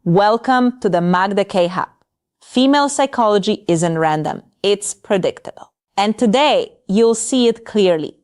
Welcome to the Magda K Hub. Female psychology isn't random, it's predictable. And today, you'll see it clearly.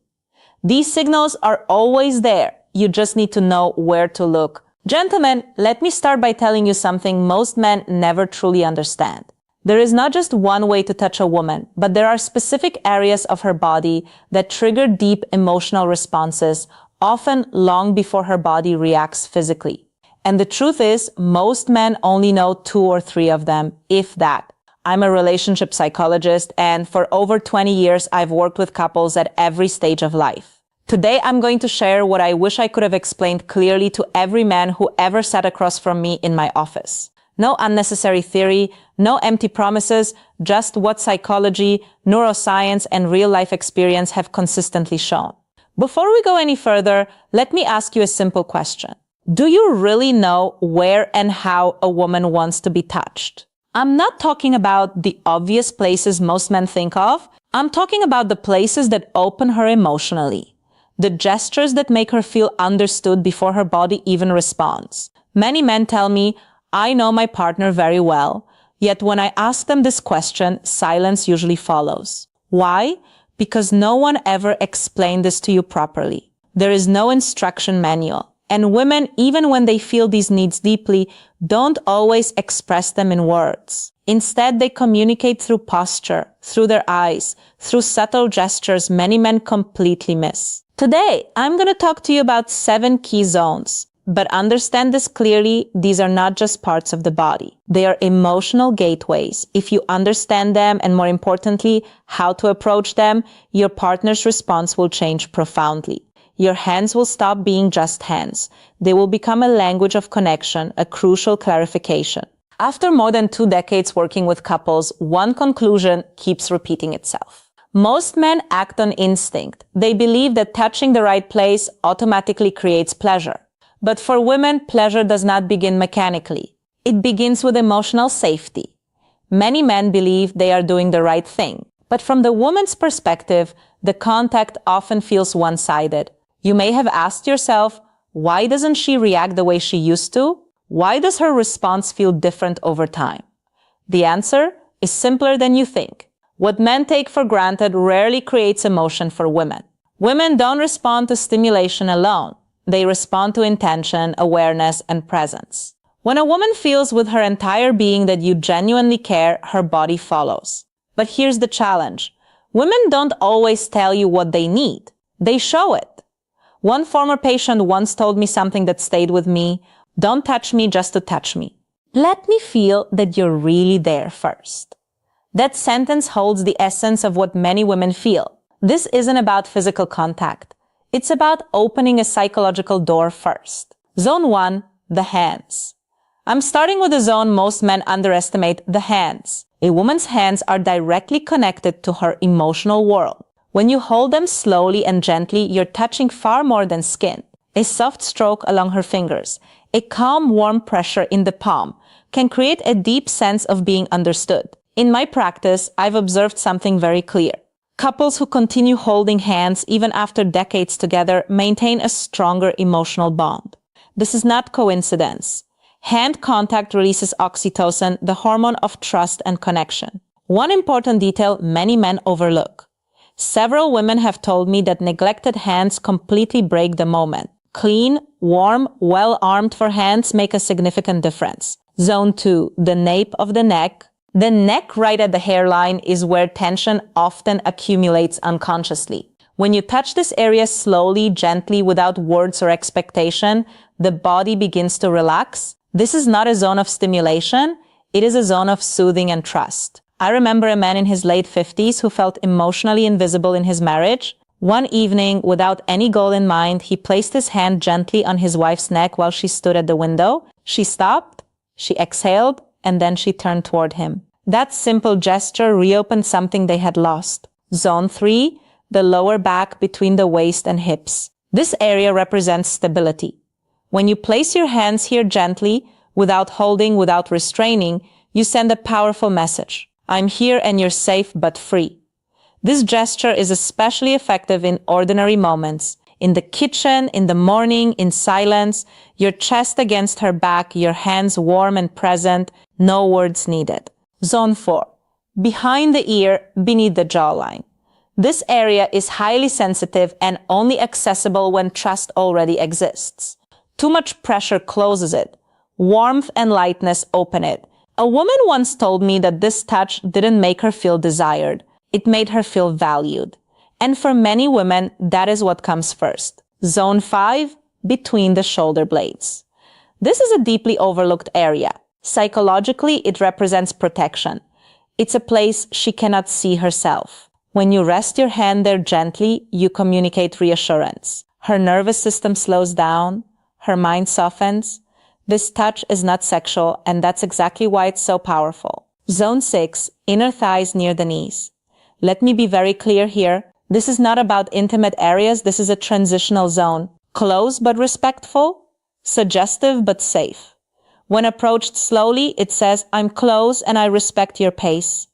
These signals are always there. You just need to know where to look. Gentlemen, let me start by telling you something most men never truly understand. There is not just one way to touch a woman, but there are specific areas of her body that trigger deep emotional responses, often long before her body reacts physically. And the truth is, most men only know 2 or 3 of them, if that. I'm a relationship psychologist, and for over 20 years, I've worked with couples at every stage of life. Today, I'm going to share what I wish I could have explained clearly to every man who ever sat across from me in my office. No unnecessary theory, no empty promises, just what psychology, neuroscience, and real-life experience have consistently shown. Before we go any further, let me ask you a simple question. Do you really know where and how a woman wants to be touched? I'm not talking about the obvious places most men think of. I'm talking about the places that open her emotionally. The gestures that make her feel understood before her body even responds. Many men tell me, I know my partner very well, yet when I ask them this question, silence usually follows. Why? Because no one ever explained this to you properly. There is no instruction manual. And women, even when they feel these needs deeply, don't always express them in words. Instead, they communicate through posture, through their eyes, through subtle gestures many men completely miss. Today, I'm going to talk to you about 7 key zones. But understand this clearly, these are not just parts of the body. They are emotional gateways. If you understand them, and more importantly, how to approach them, your partner's response will change profoundly. Your hands will stop being just hands. They will become a language of connection, a crucial clarification. After more than 2 decades working with couples, one conclusion keeps repeating itself. Most men act on instinct. They believe that touching the right place automatically creates pleasure. But for women, pleasure does not begin mechanically. It begins with emotional safety. Many men believe they are doing the right thing. But from the woman's perspective, the contact often feels one-sided. You may have asked yourself, why doesn't she react the way she used to? Why does her response feel different over time? The answer is simpler than you think. What men take for granted rarely creates emotion for women. Women don't respond to stimulation alone. They respond to intention, awareness, and presence. When a woman feels with her entire being that you genuinely care, her body follows. But here's the challenge. Women don't always tell you what they need. They show it. One former patient once told me something that stayed with me. Don't touch me just to touch me. Let me feel that you're really there first. That sentence holds the essence of what many women feel. This isn't about physical contact. It's about opening a psychological door first. Zone 1, the hands. I'm starting with a zone most men underestimate, the hands. A woman's hands are directly connected to her emotional world. When you hold them slowly and gently, you're touching far more than skin. A soft stroke along her fingers, a calm, warm pressure in the palm can create a deep sense of being understood. In my practice, I've observed something very clear. Couples who continue holding hands even after decades together maintain a stronger emotional bond. This is not coincidence. Hand contact releases oxytocin, the hormone of trust and connection. One important detail many men overlook. Several women have told me that neglected hands completely break the moment. Clean, warm, well-armed for hands make a significant difference. Zone 2, the nape of the neck. The neck right at the hairline is where tension often accumulates unconsciously. When you touch this area slowly, gently, without words or expectation, the body begins to relax. This is not a zone of stimulation. It is a zone of soothing and trust. I remember a man in his late 50s who felt emotionally invisible in his marriage. One evening, without any goal in mind, he placed his hand gently on his wife's neck while she stood at the window. She stopped, she exhaled, and then she turned toward him. That simple gesture reopened something they had lost. Zone 3, the lower back between the waist and hips. This area represents stability. When you place your hands here gently, without holding, without restraining, you send a powerful message. I'm here and you're safe but free. This gesture is especially effective in ordinary moments. In the kitchen, in the morning, in silence, your chest against her back, your hands warm and present, no words needed. Zone 4. Behind the ear, beneath the jawline. This area is highly sensitive and only accessible when trust already exists. Too much pressure closes it. Warmth and lightness open it. A woman once told me that this touch didn't make her feel desired. It made her feel valued. And for many women, that is what comes first. Zone 5, between the shoulder blades. This is a deeply overlooked area. Psychologically, it represents protection. It's a place she cannot see herself. When you rest your hand there gently, you communicate reassurance. Her nervous system slows down. Her mind softens. This touch is not sexual, and that's exactly why it's so powerful. Zone 6, inner thighs near the knees. Let me be very clear here. This is not about intimate areas. This is a transitional zone. Close but respectful. Suggestive but safe. When approached slowly, it says, I'm close and I respect your pace.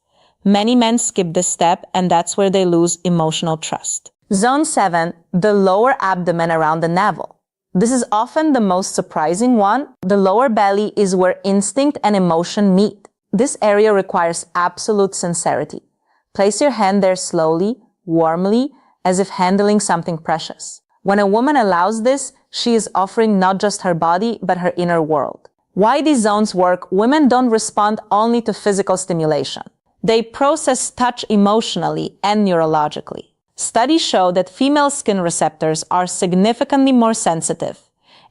Many men skip this step, and that's where they lose emotional trust. Zone 7, the lower abdomen around the navel. This is often the most surprising one. The lower belly is where instinct and emotion meet. This area requires absolute sincerity. Place your hand there slowly, warmly, as if handling something precious. When a woman allows this, she is offering not just her body, but her inner world. Why these zones work? Women don't respond only to physical stimulation. They process touch emotionally and neurologically. Studies show that female skin receptors are significantly more sensitive,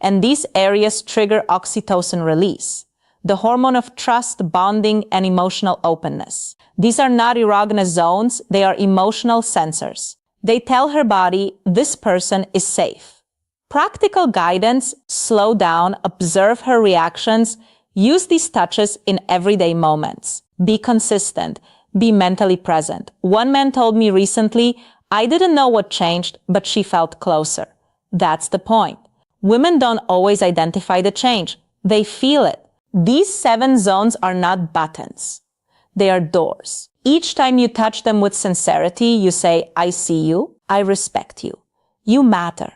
and these areas trigger oxytocin release, the hormone of trust, bonding, and emotional openness. These are not erogenous zones, they are emotional sensors. They tell her body, this person is safe. Practical guidance: slow down, observe her reactions, use these touches in everyday moments. Be consistent, be mentally present. One man told me recently, I didn't know what changed, but she felt closer. That's the point. Women don't always identify the change. They feel it. These 7 zones are not buttons. They are doors. Each time you touch them with sincerity, you say, I see you, I respect you, you matter.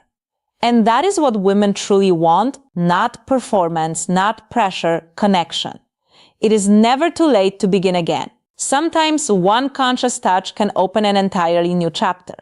And that is what women truly want, not performance, not pressure, connection. It is never too late to begin again. Sometimes one conscious touch can open an entirely new chapter.